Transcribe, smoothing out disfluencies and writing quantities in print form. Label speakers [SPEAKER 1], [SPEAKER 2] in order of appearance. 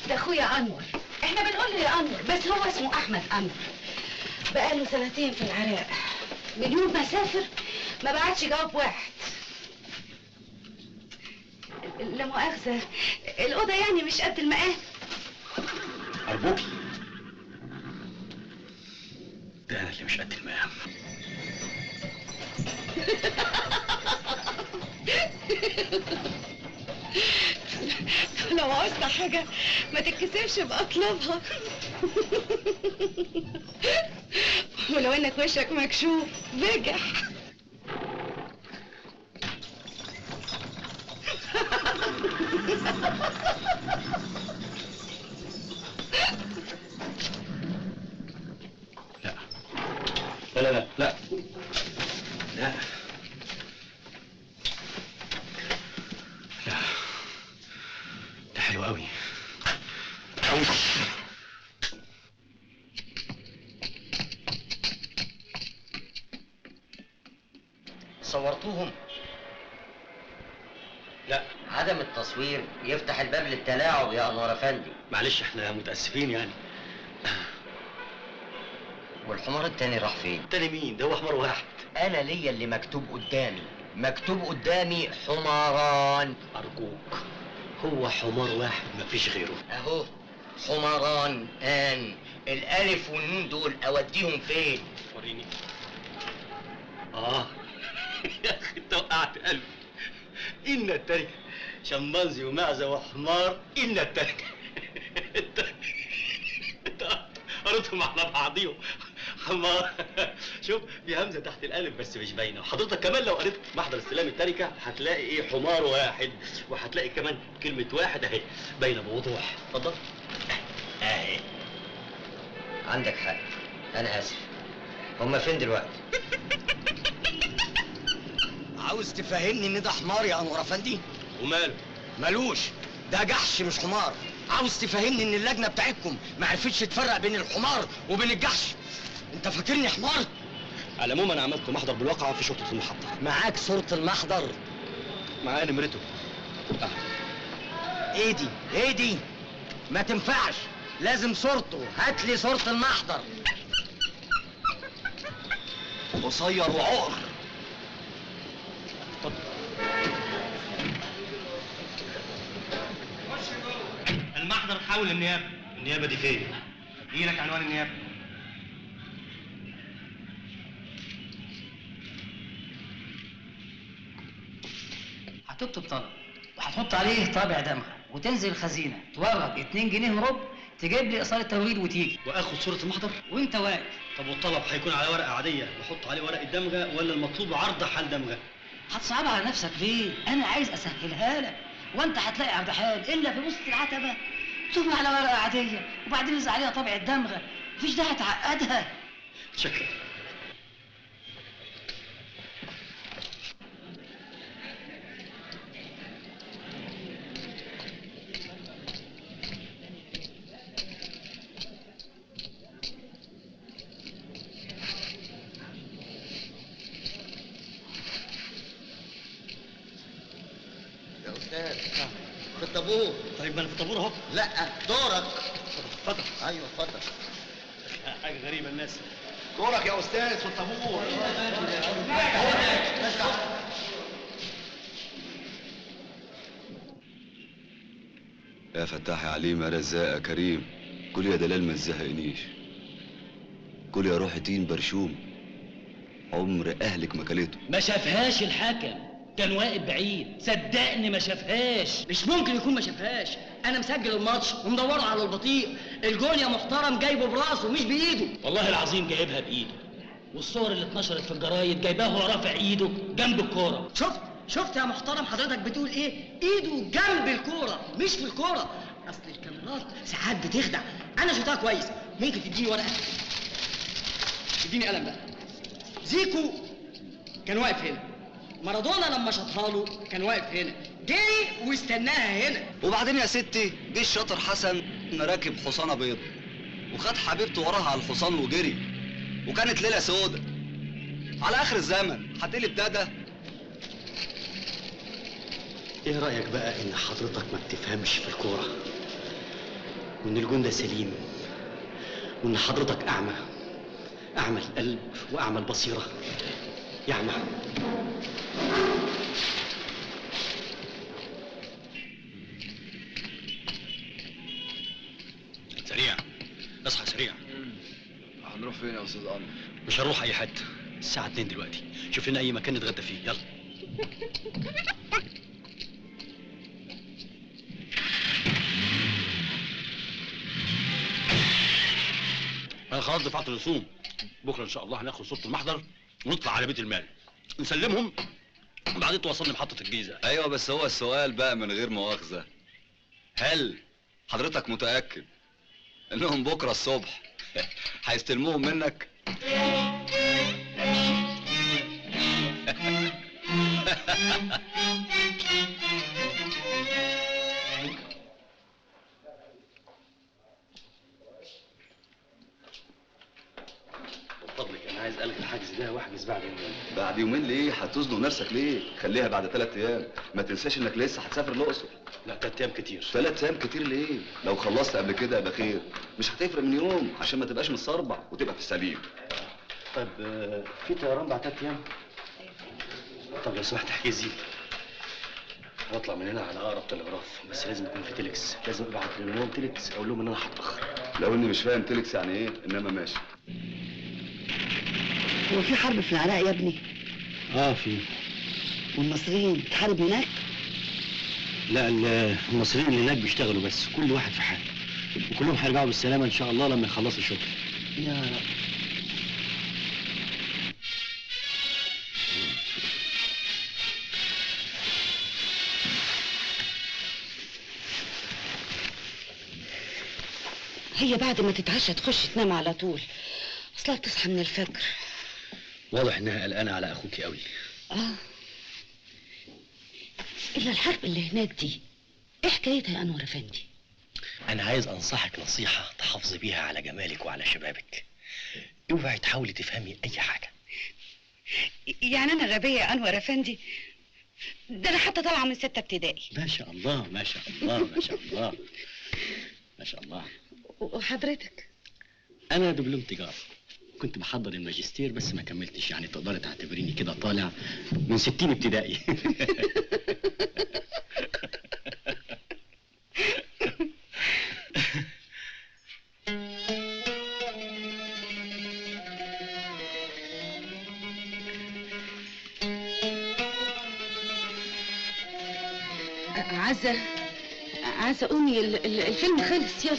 [SPEAKER 1] ده اخويا انور، احنا بنقول له يا انور بس هو اسمه احمد انور. بقاله سنتين في العراق، من يوم ما سافر ما بعتش جواب واحد. لا مؤاخذة، الأوضة يعني مش قد المقام.
[SPEAKER 2] أرجوكي، ده أنا اللي مش قد المقام.
[SPEAKER 1] لو عوزت حاجة ما تتكسفش بقى اطلبها. ولو انك وشك مكشوف بجح.
[SPEAKER 2] لا لا لا لا لا لا، ده حلو قوي قوي.
[SPEAKER 3] صورتوهم؟
[SPEAKER 2] لا،
[SPEAKER 3] عدم التصوير يفتح الباب للتلاعب يا انور افندي.
[SPEAKER 2] معلش احنا متاسفين يعني.
[SPEAKER 3] والحمار التاني راح فين؟
[SPEAKER 2] التاني مين؟ ده هو حمار واحد.
[SPEAKER 3] انا ليا اللي مكتوب قدامي حماران.
[SPEAKER 2] ارجوك، هو حمار واحد مفيش غيره.
[SPEAKER 3] اهو حماران. الالف والنون دول اوديهم فين؟
[SPEAKER 2] وريني. يا اخي انت وقعت قلبي. ان التركه شمبانزي ومعزه وحمار. ان التركه انت قريتهم على بعضيهم. حمار. شوف في همزه تحت الالف بس مش باينه، وحضرتك كمان لو قريت محضر استلام التركه هتلاقي ايه حمار واحد، وهتلاقي كمان كلمه واحد اهي باينه بوضوح. اتفضل.
[SPEAKER 3] اهي. عندك حق، انا اسف. هما فين دلوقتي؟ عاوز تفهمني ان ده حمار يا انور افندي؟
[SPEAKER 2] وماله؟
[SPEAKER 3] مالوش، ده جحش مش حمار. عاوز تفهمني ان اللجنه بتاعتكم ما عرفتش تفرق بين الحمار وبين الجحش؟ انت فاكرني حمار؟
[SPEAKER 2] على العموم انا عملت محضر بالواقعه في شرطه المحطه.
[SPEAKER 3] معاك صوره المحضر؟
[SPEAKER 2] معايا نمرته.
[SPEAKER 3] ايه دي؟ ما تنفعش، لازم صورته. هات لي صوره المحضر. قصير وعقر.
[SPEAKER 2] المحضر تحول للنيابه. النيابه دي فين؟ يجي لك عنوان النيابه.
[SPEAKER 4] هتكتب طلب وهتحط عليه طابع دمغه وتنزل الخزينه تورد 2 جنيه وربع، تجيب لي ايصال التوريد وتيجي.
[SPEAKER 2] واخد صوره المحضر
[SPEAKER 4] وانت واقف.
[SPEAKER 2] طب والطلب هيكون على ورقه عاديه نحط عليه ورقه دمغه، ولا المطلوب عرض حال دمغه؟
[SPEAKER 4] هتصعبها على نفسك ليه؟ انا عايز اسهلها لك، وانت هتلاقي عرض حال الا في وسط العتبه. ثم على ورقه عاديه وبعدين ننزل عليها طابع الدمغه، مفيش داعي تعقدها.
[SPEAKER 2] شكرا.
[SPEAKER 3] يا استاذ في الطابور.
[SPEAKER 2] طيب ما انا في الطابور اهو.
[SPEAKER 3] لا دورك.
[SPEAKER 2] اتفضل.
[SPEAKER 3] ايوه اتفضل.
[SPEAKER 2] حاجه غريبه الناس.
[SPEAKER 3] دورك يا استاذ في الطابور.
[SPEAKER 5] يا فتاح يا عليم يا رزاق يا كريم، كل يا دلال ما تزهقنيش، كل يا روحي تين برشوم، عمر اهلك ما كلته.
[SPEAKER 6] ما شافهاش الحكم، كان واقف بعيد، صدقني ما شافهاش.
[SPEAKER 4] مش ممكن يكون ما شافهاش، انا مسجل الماتش ومدوره على البطيء. الجون يا محترم جايبه براسه مش بايده.
[SPEAKER 6] والله العظيم جايبها بايده، والصور اللي اتنشرت في الجرايد جايباه وهو رافع ايده جنب الكوره.
[SPEAKER 4] شفت يا محترم حضرتك بتقول ايه؟ ايده جنب الكوره مش في الكوره. اصل الكاميرات ساعات بتخدع. انا شفتها كويس. ممكن تديني ورقه؟ اديني قلم بقى. زيكو كان واقف هنا، مارادونا لما شاطها له كان واقف هنا، جري واستناها هنا.
[SPEAKER 5] وبعدين يا ستي جه الشاطر حسن راكب حصانه بيض وخد حبيبته وراها على الحصان وجري، وكانت ليله سودة على اخر الزمن. هتقلب ده
[SPEAKER 2] ايه رايك بقى ان حضرتك ما بتفهمش في الكوره؟ وان الجون ده سليم، وان حضرتك اعمى، اعمى القلب واعمى البصيره. يعمى. سريع، اصحى سريع.
[SPEAKER 5] هنروح فين يا استاذ انور؟
[SPEAKER 2] مش هنروح اي حته، الساعه 2 دلوقتي، شوف لنا اي مكان نتغدى فيه، يلا. انا خلاص دفعت الرسوم، بكره ان شاء الله هناخد صوره المحضر ونطلع على بيت المال نسلمهم، وبعدين توصلني محطه الجيزه.
[SPEAKER 5] ايوه بس هو السؤال بقى من غير مؤاخذه، هل حضرتك متاكد انهم بكره الصبح هيستلموهم منك؟
[SPEAKER 2] فضلك انا عايز الغي الحجز ده واحجز بعد يومين.
[SPEAKER 5] بعد يومين ليه؟ هتزنق نفسك ليه؟ خليها بعد 3 ايام، ما تنساش انك لسه هتسافر الاقصر.
[SPEAKER 2] لا 3 ايام كتير.
[SPEAKER 5] 3 ايام كتير ليه؟ لو خلصت قبل كده يبقى خير، مش هتفرق من يوم عشان ما تبقاش متصربع وتبقى في السليم.
[SPEAKER 2] طيب في طيران بعد 3 ايام؟ طب لو سمحت احجز لي. هطلع من هنا على اقرب تلغراف، بس لازم يكون في تيلكس، لازم ابعت للنوم تيلكس اقول لهم ان انا هتاخر.
[SPEAKER 5] لو اني مش فاهم تيلكس يعني ايه، انما ماشي.
[SPEAKER 7] هو في حرب في العراق يا ابني؟
[SPEAKER 2] في.
[SPEAKER 7] والمصريين بتحارب هناك؟
[SPEAKER 2] لا المصريين اللي هناك بيشتغلوا بس، كل واحد في حاله، وكلهم هيرجعوا بالسلامه ان شاء الله لما يخلصوا الشغل.
[SPEAKER 7] يا رب. هي بعد ما تتعشى تخش تنام على طول، اصلها بتصحى من الفجر.
[SPEAKER 2] واضح انها قلقانه على اخوكي قوي.
[SPEAKER 7] الا الحرب اللي هناك دي ايه حكايتها يا انور افندي؟
[SPEAKER 2] انا عايز انصحك نصيحه تحافظي بيها على جمالك وعلى شبابك. اوعي تحاولي تفهمي اي حاجه.
[SPEAKER 7] يعني انا غبيه يا انور افندي؟ ده انا حتى طالعه من 6 ابتدائي.
[SPEAKER 2] ما شاء الله ما شاء الله ما شاء الله ما شاء الله.
[SPEAKER 7] وحضرتك؟
[SPEAKER 2] انا دبلوم تجاره، كنت بحضر الماجستير بس ما كملتش، يعني تقدري تعتبريني كده طالع من 60 ابتدائي.
[SPEAKER 7] عزة قومي، الفيلم خلص، يلا.